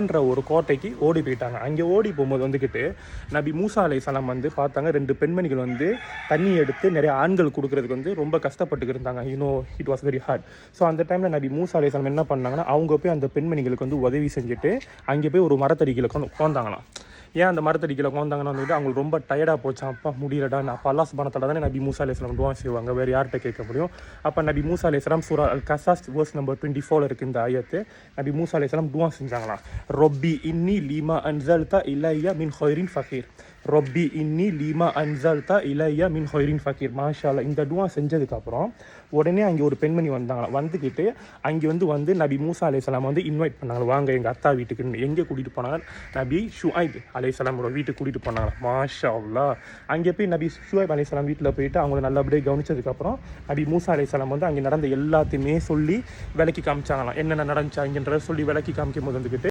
என்ற ஒரு கோட்டைக்கு ஓடி போயிட்டாங்க. அங்கே ஓடி போகும்போது வந்துக்கிட்டு நபி மூசா அலைஹிஸ்ஸலாம் வந்து பார்த்தாங்க, 2 பெண்மணிகள் வந்து தண்ணி எடுத்து நிறைய ஆண்கள் கொடுக்குறதுக்கு வந்து ரொம்ப கஷ்டப்பட்டு இருந்தாங்க. It was very hard. So அந்த டைமில் நபி மூசா அலைஹிஸ்ஸலாம் என்ன பண்ணாங்கன்னா, அவங்க போய் அந்த பெண்மணிகளுக்கு வந்து உதவி செஞ்சுட்டு அங்கே போய் ஒரு மரத்தடியில் உட்காந்தாங்களாம். ஏன் அந்த மரத்தடிக்கில் உட்காந்தாங்கன்னா வந்துட்டு அவங்களுக்கு ரொம்ப டயர்டாக போச்சான். அப்பா முடியலடா, அப்போ அல்லாஹ் சுப்ஹானஹு வ தஆலா தானே நபி மூசா அலைஹிஸ்ஸலாம் துஆ செய்வாங்க, வேறு யார்கிட்ட கேட்க முடியும்? அப்போ நபி மூசா அலைஹிஸ்ஸலாம் சூரா அல் கஸஸ் வேர்ஸ் நம்பர் 24 இருக்குது இந்த ஆயத்து. நபி மூசா அலைஹிஸ்ஸலாம் துஆ செஞ்சாங்களாம். ரொப்பி இன்னி லீமா அன்ஸல்த இலைய மின் ஹைரின் ஃபகீர். ரொப்பி இன்னி லீமா அன்ஸல்த இலைய மின் ஹைரின் ஃபகீர். மாஷா அல்லாஹ். இந்த துஆ செஞ்சதுக்கப்புறம் உடனே அங்கே ஒரு பெண்மணி வந்தாங்களாம். வந்துக்கிட்டு அங்கே வந்து நபி மூசா அலைஹிஸ்ஸலாம் வந்து இன்வைட் பண்ணாங்க, வாங்க எங்கள் அத்தா வீட்டுக்குன்னு. எங்கே கூட்டிகிட்டு போனாங்க? நபி ஷுஐப் அலைஹிஸ்ஸலாமோட வீட்டுக்கு கூட்டிகிட்டு போனாங்க. மாஷா அல்லாஹ். அங்கே போய் நபி ஷுஐப் அலைஹிஸ்ஸலாம் வீட்டில் போயிட்டு அவங்கள நல்லபடியாக கவனிச்சதுக்கப்புறம் நபி மூசா அலைஹிஸ்ஸலாம் வந்து அங்கே நடந்த எல்லாத்தையுமே சொல்லி விளக்கி காமிச்சாங்களாம். என்னென்ன நடந்துச்சு அங்கன்றத சொல்லி விளக்கி காமிக்கும் போது வந்துக்கிட்டு